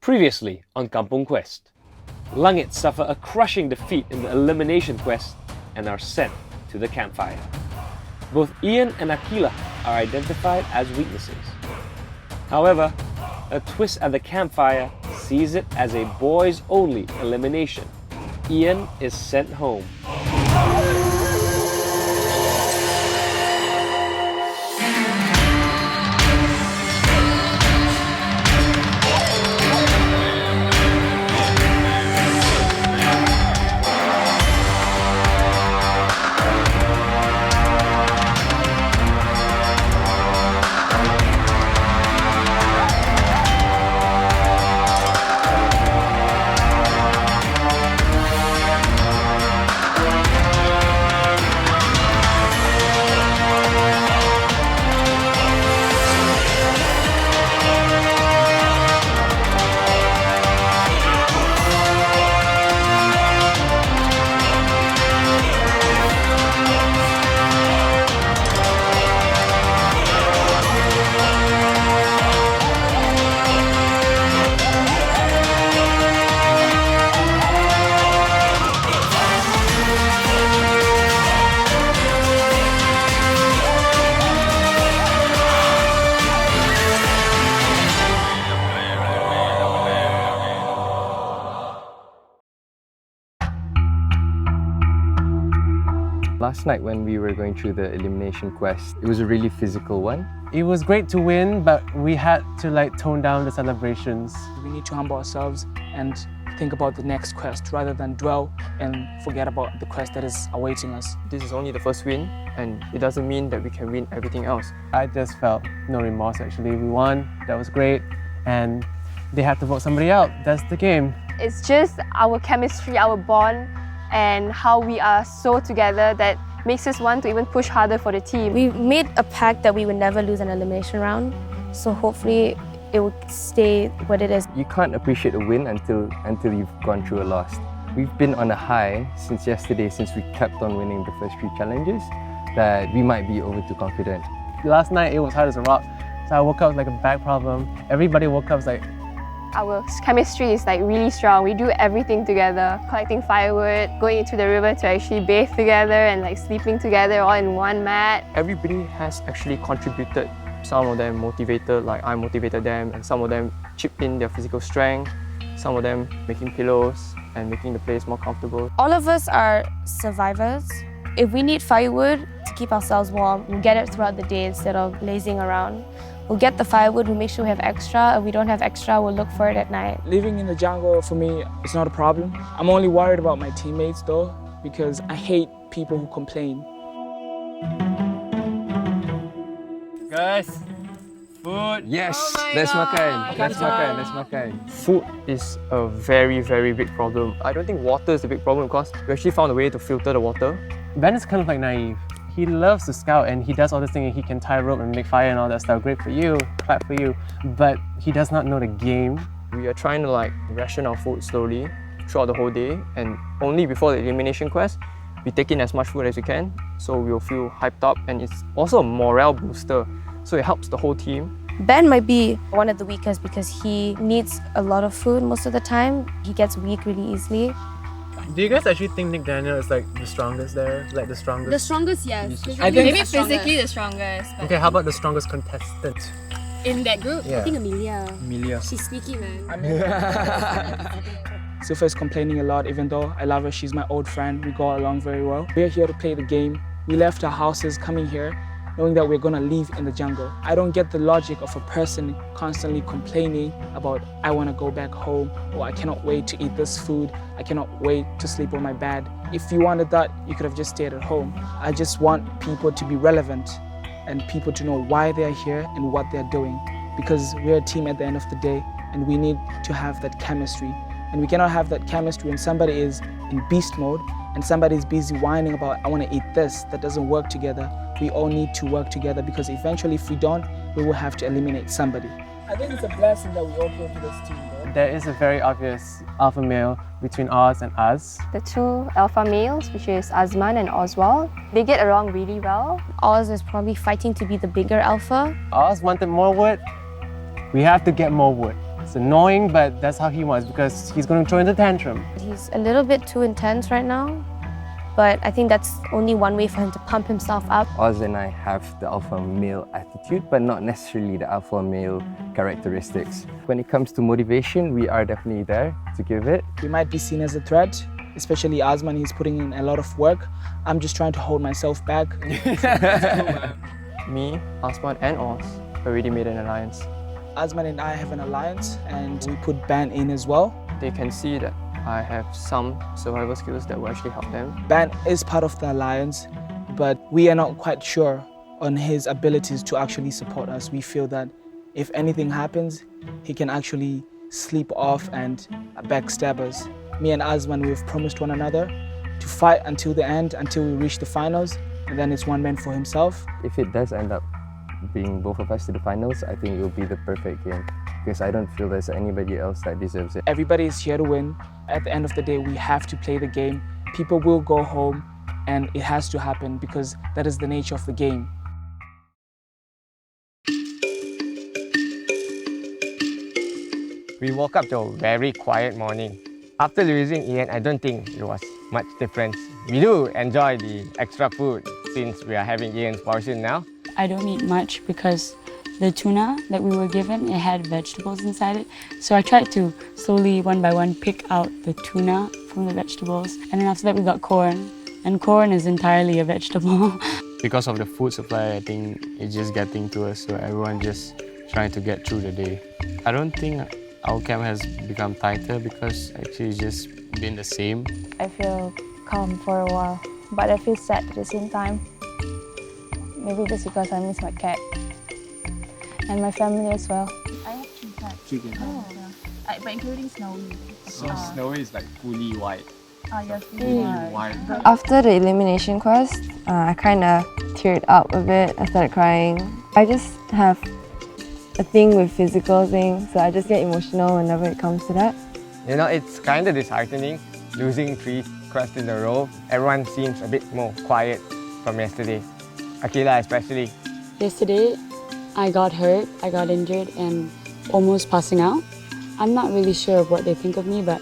Previously on Kampung Quest, Langit suffer a crushing defeat in the elimination quest and are sent to the campfire. Both Ian and Akila are identified as weaknesses. However, a twist at the campfire sees it as a boys-only elimination. Ian is sent home. Last night when we were going through the elimination quest, it was a really physical one. It was great to win, but we had to tone down the celebrations. We need to humble ourselves and think about the next quest rather than dwell and forget about the quest that is awaiting us. This is only the first win, and it doesn't mean that we can win everything else. I just felt no remorse actually. We won, that was great, and they had to vote somebody out. That's the game. It's just our chemistry, our bond, and how we are so together that makes us want to even push harder for the team. We made a pact that we would never lose an elimination round, so hopefully it will stay what it is. You can't appreciate a win until you've gone through a loss. We've been on a high since yesterday, since we kept on winning the first 3 challenges, that we might be over too confident. Last night it was hard as a rock, so I woke up with a back problem. Everybody woke up our chemistry is really strong. We do everything together, collecting firewood, going into the river to actually bathe together and sleeping together all in one mat. Everybody has actually contributed. Some of them motivated, like I motivated them, and some of them chipped in their physical strength, some of them making pillows and making the place more comfortable. All of us are survivors. If we need firewood to keep ourselves warm, we'll get it throughout the day instead of lazing around. We'll get the firewood, we'll make sure we have extra. If we don't have extra, we'll look for it at night. Living in the jungle, for me, it's not a problem. I'm only worried about my teammates though, because I hate people who complain. Guys, food! Yes, let's makan. Food is a very, very big problem. I don't think water is a big problem because we actually found a way to filter the water. Ben is kind of naive. He loves to scout and he does all this thing and he can tie rope and make fire and all that stuff. Great for you, clap for you. But he does not know the game. We are trying to ration our food slowly throughout the whole day, and only before the elimination quest, we take in as much food as we can, so we'll feel hyped up, and it's also a morale booster, so it helps the whole team. Ben might be one of the weakest because he needs a lot of food most of the time. He gets weak really easily. Do you guys actually think Nick Daniel is the strongest there? The strongest? The strongest, yes. I think maybe physically the strongest. Okay, how about the strongest contestant? In that group, Yeah. I think Amelia. Amelia. She's sneaky, man. Silva is complaining a lot, even though I love her. She's my old friend. We go along very well. We're here to play the game. We left our houses coming here, knowing that we're gonna leave in the jungle. I don't get the logic of a person constantly complaining about, I wanna go back home, or I cannot wait to eat this food, I cannot wait to sleep on my bed. If you wanted that, you could have just stayed at home. I just want people to be relevant and people to know why they're here and what they're doing, because we're a team at the end of the day and we need to have that chemistry. And we cannot have that chemistry when somebody is in beast mode and somebody's busy whining about, I want to eat this. That doesn't work together. We all need to work together, because eventually if we don't, we will have to eliminate somebody. I think it's a blessing that we all go to this team, though. There is a very obvious alpha male between Oz and us. The 2 alpha males, which is Azman and Oswald, they get along really well. Oz is probably fighting to be the bigger alpha. Oz wanted more wood. We have to get more wood. It's annoying, but that's how he was because he's going to throw in the tantrum. He's a little bit too intense right now, but I think that's only one way for him to pump himself up. Oz and I have the alpha male attitude, but not necessarily the alpha male characteristics. When it comes to motivation, we are definitely there to give it. We might be seen as a threat, especially Azman. He's putting in a lot of work. I'm just trying to hold myself back. Me, Asman and Oz already made an alliance. Azman and I have an alliance, and we put Ban in as well. They can see that I have some survival skills that will actually help them. Ban is part of the alliance, but we are not quite sure on his abilities to actually support us. We feel that if anything happens, he can actually sleep off and backstab us. Me and Azman, we've promised one another to fight until the end, until we reach the finals, and then it's one man for himself. If it does end up being both of us to the finals, I think it will be the perfect game because I don't feel there's anybody else that deserves it. Everybody is here to win. At the end of the day, we have to play the game. People will go home, and it has to happen because that is the nature of the game. We woke up to a very quiet morning. After losing Ian, I don't think there was much difference. We do enjoy the extra food since we are having Ian's portion now. I don't eat much because the tuna that we were given, it had vegetables inside it. So I tried to slowly, one by one, pick out the tuna from the vegetables. And then after that, we got corn. And corn is entirely a vegetable. Because of the food supply, I think it's just getting to us, so everyone just trying to get through the day. I don't think our camp has become tighter because actually it's just been the same. I feel calm for a while, but I feel sad at the same time. Maybe just because I miss my cat and my family as well. I have two cats. Chicken. Oh. Yeah. But including Snowy. So Snowy is like fully white. You're fully White. After the elimination quest, I kind of teared up a bit. I started crying. I just have a thing with physical things, so I just get emotional whenever it comes to that. You know, it's kind of disheartening losing 3 quests in a row. Everyone seems a bit more quiet from yesterday. Akila especially. Yesterday, I got hurt, I got injured and almost passing out. I'm not really sure of what they think of me, but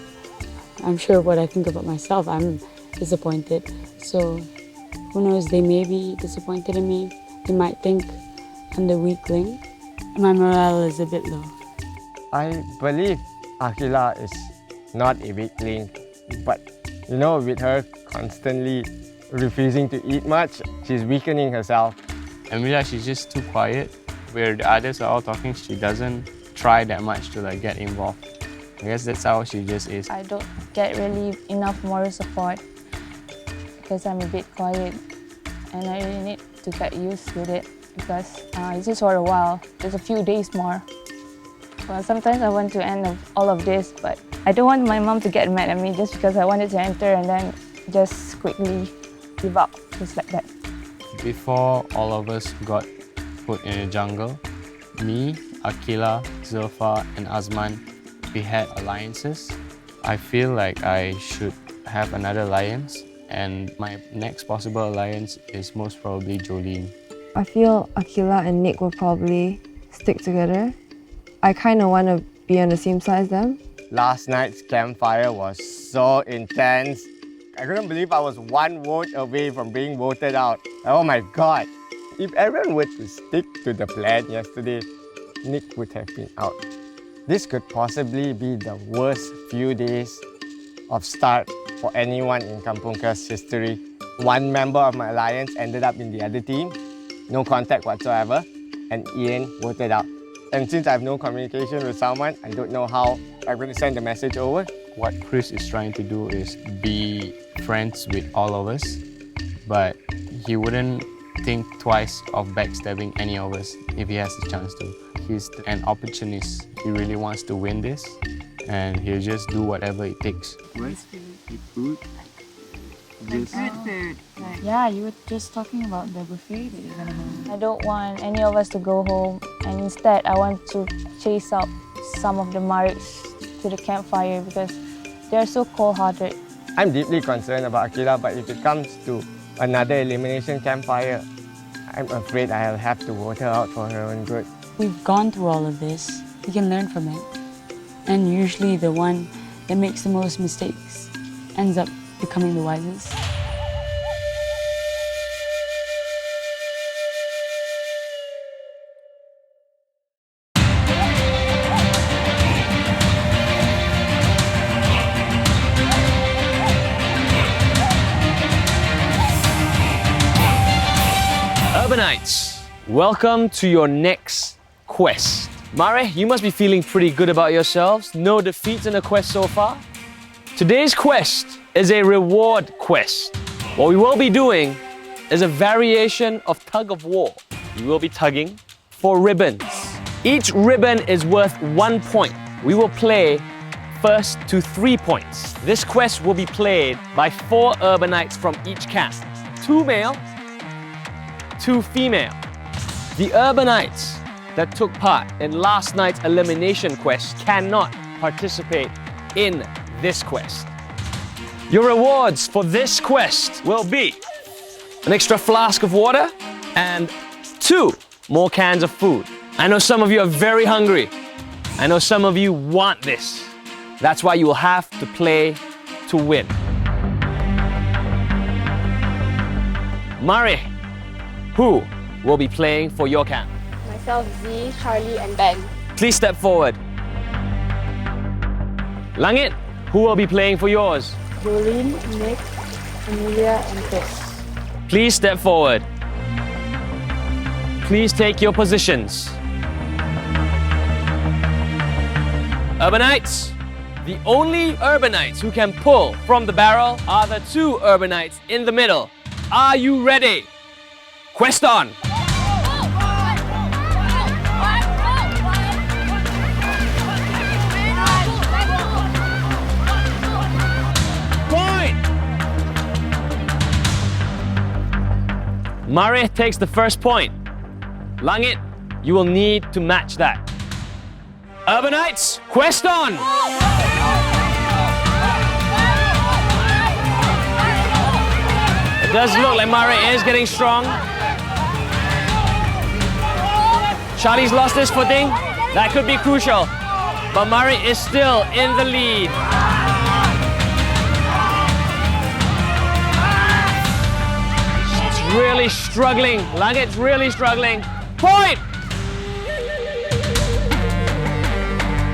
I'm sure of what I think about myself. I'm disappointed. So who knows, they may be disappointed in me. They might think I'm the weakling. My morale is a bit low. I believe Akila is not a weakling, but you know, with her constantly refusing to eat much, she's weakening herself. Emilia, she's just too quiet. Where the others are all talking, she doesn't try that much to like get involved. I guess that's how she just is. I don't get really enough moral support because I'm a bit quiet and I really need to get used with it because it's just for a while. There's a few days more. Well, sometimes I want to end all of this, but I don't want my mom to get mad at me just because I wanted to enter and then just quickly give up, just like that. Before all of us got put in a jungle, me, Akila, Zulfa and Azman, we had alliances. I feel like I should have another alliance, and my next possible alliance is most probably Jolene. I feel Akila and Nick will probably stick together. I kind of want to be on the same side as them. Last night's campfire was so intense. I couldn't believe I was 1 vote away from being voted out. Oh my god. If everyone were to stick to the plan yesterday, Nick would have been out. This could possibly be the worst few days of start for anyone in Kampung's history. 1 member of my alliance ended up in the other team, no contact whatsoever, and Ian voted out. And since I have no communication with someone, I don't know how I'm going to send the message over. What Chris is trying to do is be friends with all of us, but he wouldn't think twice of backstabbing any of us if he has the chance to. He's an opportunist. He really wants to win this, and he'll just do whatever it takes. Like good food. Yeah, you were just talking about the buffet that you're gonna have. I don't want any of us to go home, and instead I want to chase up some of the Marikhs to the campfire because they're so cold-hearted. I'm deeply concerned about Akila, but if it comes to another elimination campfire, I'm afraid I'll have to vote her out for her own good. We've gone through all of this. We can learn from it. And usually the one that makes the most mistakes ends up becoming the wisest. Urbanites, welcome to your next quest. Marikh, you must be feeling pretty good about yourselves. No defeats in a quest so far. Today's quest is a reward quest. What we will be doing is a variation of tug of war. We will be tugging for ribbons. Each ribbon is worth 1 point. We will play first to 3 points. This quest will be played by 4 urbanites from each camp. 2 male, 2 female. The urbanites that took part in last night's elimination quest cannot participate in this quest. Your rewards for this quest will be an extra flask of water and 2 more cans of food. I know some of you are very hungry. I know some of you want this. That's why you will have to play to win. Marikh, who will be playing for your camp? Myself, Z, Charlie, and Ben. Please step forward. Langit, who will be playing for yours? Jolene, Nick, Amelia, and Chris. Please step forward. Please take your positions. Urbanites, the only urbanites who can pull from the barrel are the 2 urbanites in the middle. Are you ready? Quest on! Point! Marikh takes the first point. Langit, you will need to match that. Urbanites, quest on! It does look like Marikh is getting strong. Charlie's lost his footing. That could be crucial. But Marikh is still in the lead. She's really struggling. Langit's really struggling. Point!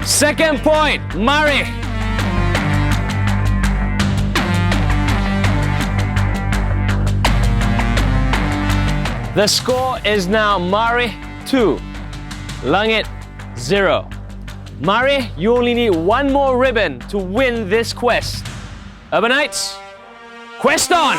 Second point, Marikh. The score is now Marikh 2, Langit 0. Marikh, you only need 1 more ribbon to win this quest. Urbanites, quest on!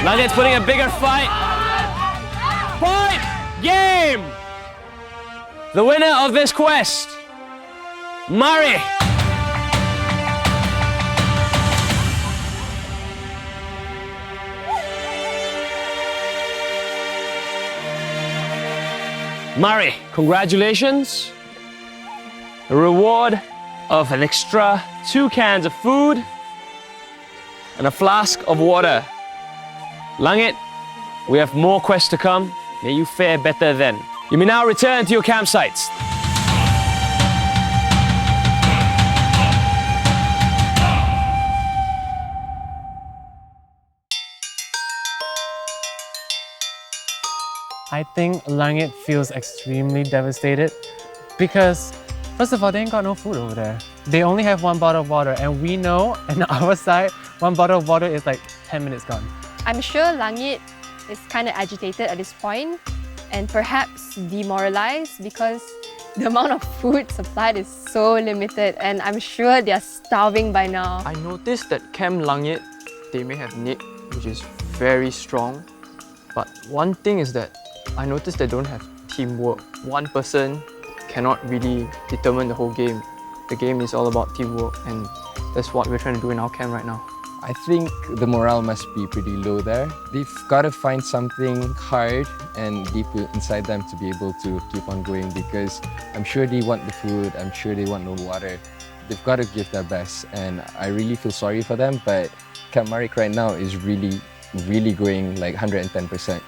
Langit's putting a bigger fight. Point! Game! The winner of this quest, Marikh. Marikh, congratulations. A reward of an extra 2 cans of food and a flask of water. Langit, we have more quests to come. May you fare better then. You may now return to your campsites. I think Langit feels extremely devastated because, first of all, they ain't got no food over there. They only have 1 bottle of water, and we know on our side, 1 bottle of water is like 10 minutes gone. I'm sure Langit is kind of agitated at this point and perhaps demoralized because the amount of food supplied is so limited, and I'm sure they're starving by now. I noticed that Camp Langit, they may have Nick, which is very strong. But one thing is that I noticed they don't have teamwork. One person cannot really determine the whole game. The game is all about teamwork, and that's what we're trying to do in our camp right now. I think the morale must be pretty low there. They've got to find something hard and deep inside them to be able to keep on going, because I'm sure they want the food, I'm sure they want the water. They've got to give their best, and I really feel sorry for them, but Camp Marikh right now is really going like 110%.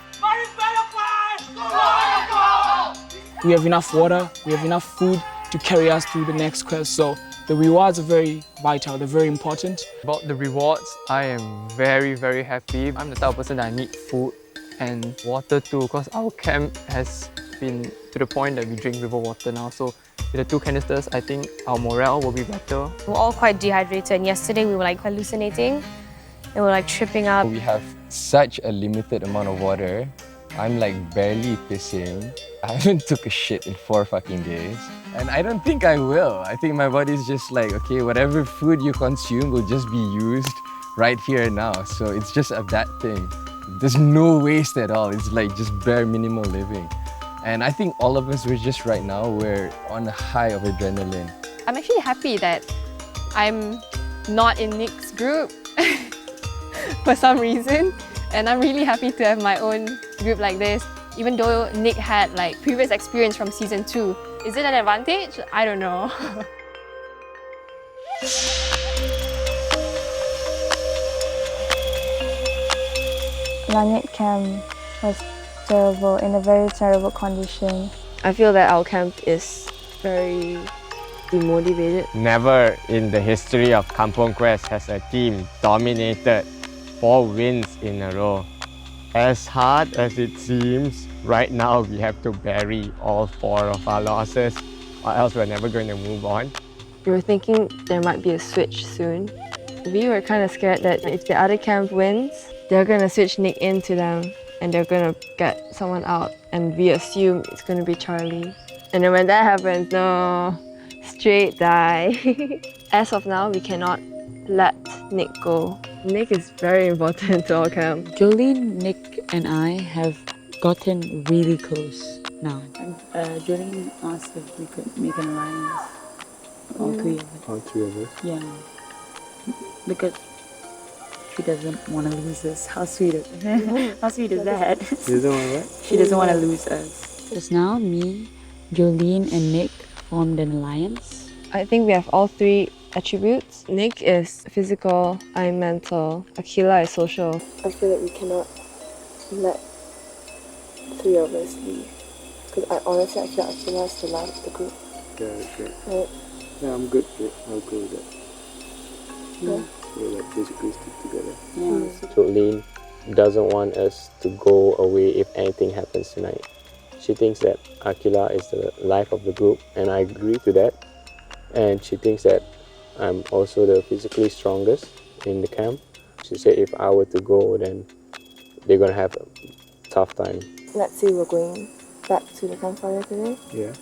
We have enough water, we have enough food to carry us through the next quest. So the rewards are very vital, they're very important. About the rewards, I am very happy. I'm the type of person that I need food and water too, because our camp has been to the point that we drink river water now. So with the 2 canisters, I think our morale will be better. We're all quite dehydrated, and yesterday we were like hallucinating and we were like tripping up. We have such a limited amount of water. I'm like barely pissing. I haven't took a shit in 4 fucking days. And I don't think I will. I think my body's just like, okay, whatever food you consume will just be used right here and now. So it's just of that thing. There's no waste at all. It's like just bare minimal living. And I think all of us, we're just right now, we're on a high of adrenaline. I'm actually happy that I'm not in Nick's group for some reason. And I'm really happy to have my own group like this, even though Nick had like previous experience from season 2. Is it an advantage? I don't know. Langit camp was terrible, in a very terrible condition. I feel that our camp is very demotivated. Never in the history of Kampung Quest has a team dominated 4 wins in a row. As hard as it seems, right now we have to bury all 4 of our losses, or else we're never going to move on. We were thinking there might be a switch soon. We were kind of scared that if the other camp wins, they're going to switch Nick into them and they're going to get someone out, and we assume it's going to be Charlie. And then when that happens, no, straight die. As of now, we cannot let Nick go. Nick is very important to our camp. Jolene, Nick and I have gotten really close now. Jolene asked if we could make an alliance. All 3 of us. All 3 of us? Yeah. Because she doesn't want to lose us. How sweet is How sweet is that? She doesn't want what? She doesn't want to lose us. Just now, me, Jolene and Nick formed an alliance. I think we have all 3 attributes. Nick is physical, I'm mental, Akila is social. I feel that we cannot let 3 of us leave. Because I honestly feel Akila is the life of the group. Yeah. Right? Yeah, I'm good with it. I'll go with that. Yeah. We'll like basically stick together. Jolene doesn't want us to go away if anything happens tonight. She thinks that Akila is the life of the group, and I agree to that. And she thinks that I'm also the physically strongest in the camp. She said if I were to go, then they're gonna have a tough time. Let's say we're going back to the campfire today. Yeah.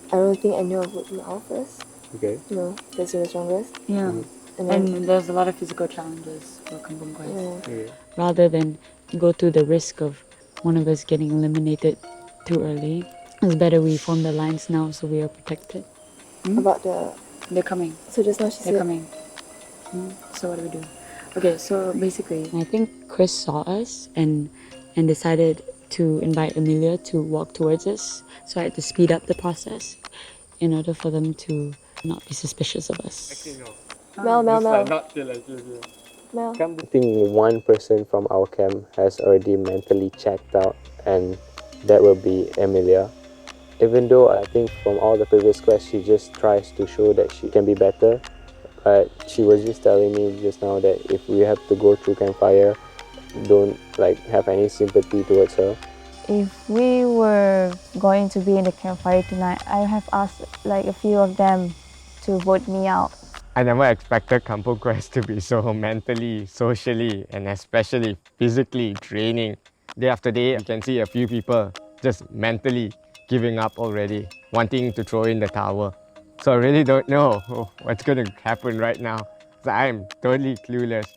I don't think anyone would be out first. Okay. No, because you're the strongest. Yeah. And then, And there's a lot of physical challenges for Kampung Quest. Yeah. Rather than go through the risk of one of us getting eliminated too early, it's better we form the alliance now so we are protected. About the... They're coming. So just now she They're said... coming. So what do we do? Okay, so basically... I think Chris saw us and decided to invite Amelia to walk towards us. So I had to speed up the process in order for them to not be suspicious of us. Actually, no. Mel. Not till Mel. I think one person from our camp has already mentally checked out, and that will be Emilia. Even though I think from all the previous quests she just tries to show that she can be better, but she was just telling me just now that if we have to go through campfire, don't like have any sympathy towards her. If we were going to be in the campfire tonight, I have asked like a few of them to vote me out. I never expected Kampung Quest to be so mentally, socially, and especially physically draining. Day after day, you can see a few people just mentally giving up already, wanting to throw in the towel. So I really don't know what's going to happen right now. So I'm totally clueless.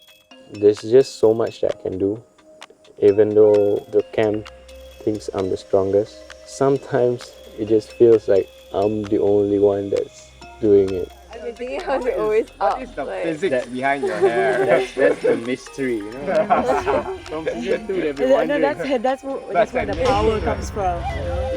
There's just so much that I can do. Even though the camp thinks I'm the strongest, sometimes it just feels like I'm the only one that's doing it. I've been thinking how you're always up. What is the like... physics behind your hair? That's the mystery, you know. From season 2, they've been wondering. No, that's where the power comes from. You know?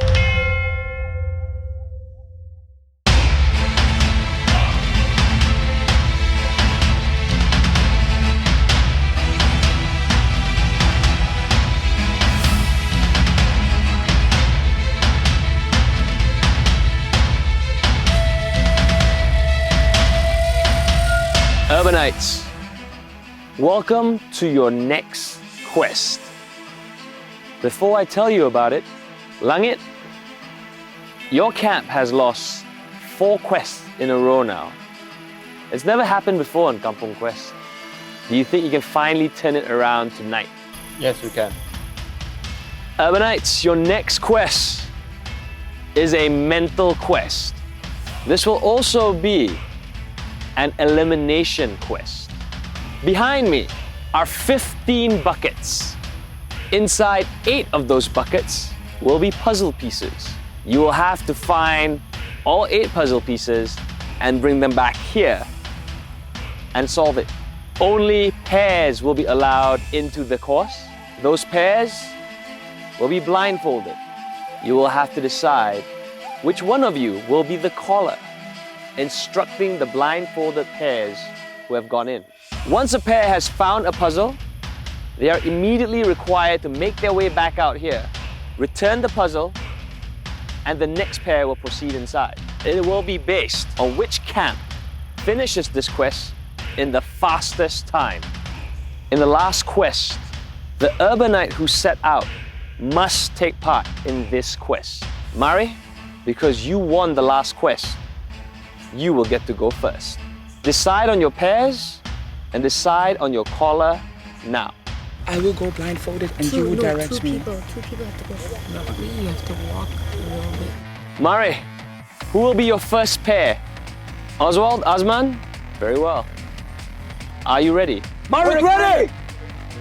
Urbanites, welcome to your next quest. Before I tell you about it, Langit, your camp has lost 4 quests in a row now. It's never happened before on Kampung Quest. Do you think you can finally turn it around tonight? Yes, we can. Urbanites, your next quest is a mental quest. This will also be an elimination quest. Behind me are 15 buckets. Inside 8 of those buckets will be puzzle pieces. You will have to find all 8 puzzle pieces and bring them back here and solve it. Only pairs will be allowed into the course. Those pairs will be blindfolded. You will have to decide which one of you will be the caller, instructing the blindfolded pairs who have gone in. Once a pair has found a puzzle, they are immediately required to make their way back out here, return the puzzle, and the next pair will proceed inside. It will be based on which camp finishes this quest in the fastest time. In the last quest, the Urbanite who set out must take part in this quest. Marikh, because you won the last quest, you will get to go first. Decide on your pairs and decide on your caller now. I will go blindfolded and you will direct me. 2 people have to go. No, but you have to walk a little bit. Marikh, who will be your first pair? Oswald, Azman? Very well. Are you ready? Marikh ready!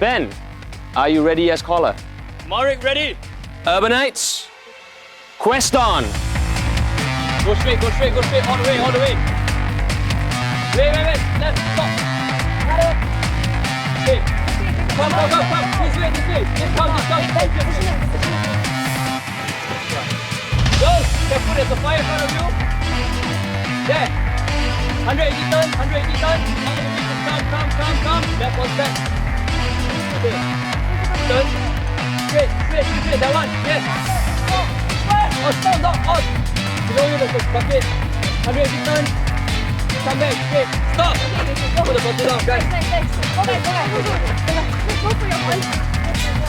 Ben, are you ready as caller? Marikh ready! Urbanites, quest on! Go straight, all the way, Wait, left, stop! Hey, come, this way, just come. Girls, careful, there's a fire in front of you. There, 180 turn, come, left one step. Okay, turn, straight, that one, yes. Oh, stop, below you there's a bucket, 180 turn, come back, straight, stop. Put the bottle down, guys. Go for your one.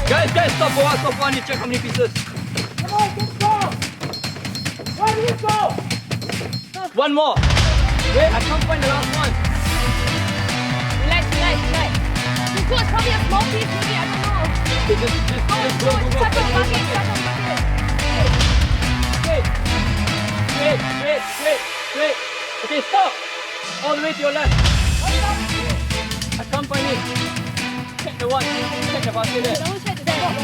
Guys, stop for one, you check how many pieces. Come on, let's go. Where do you go? One more. Wait, I can't find the last one. Relax. It's good, probably a small piece, maybe, I don't know. Okay, just go. Start on bucket. Straight. Okay, stop. All the way to your left. I can't find it. Check the one. Check the basket there. Don't check the number.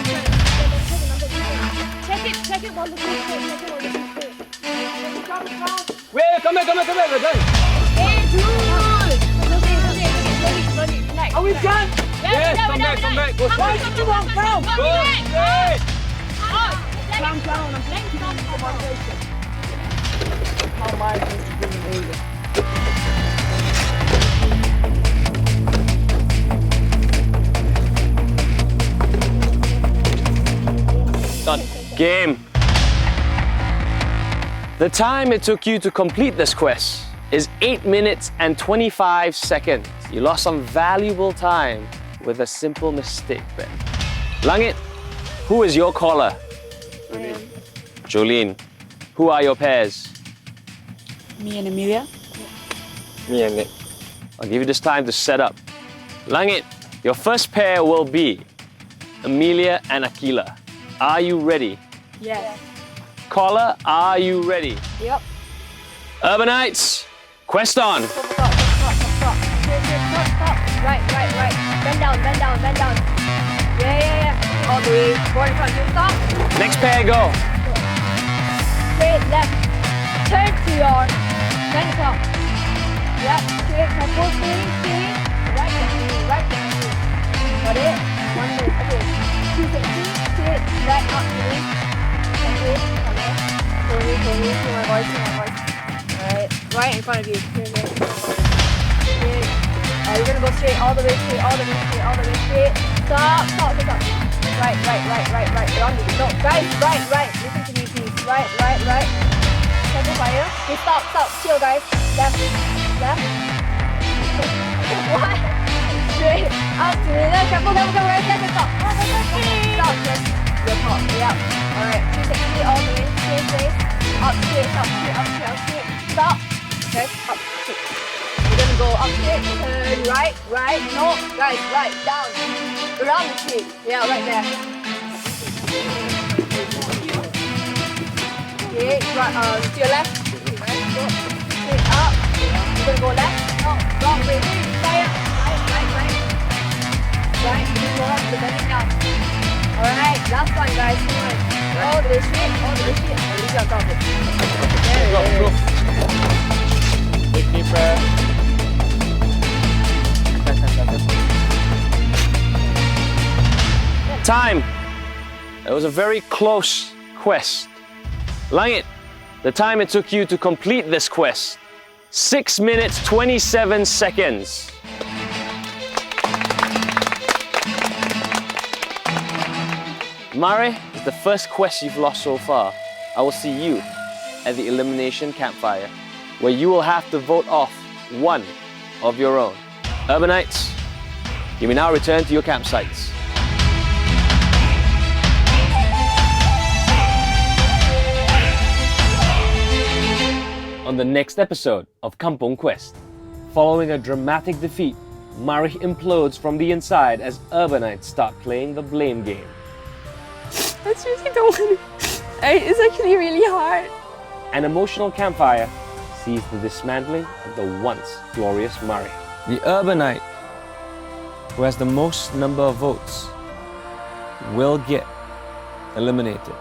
Check it on the food. Wait, come back, we're done. Hey, dude! Slowly, relax. Are we done? Yes, come back. Go straight. Go straight. Calm down, I'm thinking of conversation. How am I going to bring it over? Done. Game. The time it took you to complete this quest is 8 minutes and 25 seconds. You lost some valuable time with a simple mistake, Ben. Langit, who is your caller? Jolene. Who are your pairs? Me and Amelia. Me and Nick. I'll give you this time to set up. Langit, your first pair will be Amelia and Akila. Are you ready? Yes. Caller, are you ready? Yep. Urbanites, quest on. Stop. Right. Bend down. Yeah. All the way. Go in front. You stop. Next pair, go. Straight left. Turn to your 10 o'clock. Yep. Straight. Full steering. Right behind you. Got it? 1 minute. Okay. 260. Straight. Right up to me. Okay. Slowly. Hear my voice. Right in front of you. Here. You're gonna go straight, all the way straight. Stop. Right. You're on the no, right. Listen to me, please. Right. Careful fire. Okay, stop. Chill, guys. Left. One. Straight up to the left. Careful, careful, careful. Right, step and stop. Stop, just your top. Yep. Alright, 360 all the way. Same place. Up, straight, up, straight, up, straight, up, straight. Stop. Okay, up, straight. We're gonna go up straight, turn right, right. No, guys, right, down. Around the tree. Yeah, right there. Okay, right, to your left. Right, go straight up. We're gonna go left. No, wrong way. Fire. Right. Right, go up, the bending down. Alright, last one, guys. Come on. All the way straight, all the way straight. At least you're on top of it. There it is. Big deep breath. Time! It was a very close quest. Langit, the time it took you to complete this quest, 6 minutes 27 seconds. Marikh is the first quest you've lost so far. I will see you at the elimination campfire, where you will have to vote off one of your own. Urbanites, you may now return to your campsites. On the next episode of Kampung Quest, following a dramatic defeat, Marikh implodes from the inside as Urbanites start playing the blame game. I seriously don't want to. It's actually really hard. An emotional campfire sees the dismantling of the once glorious Marikh. The Urbanite, who has the most number of votes, will get eliminated.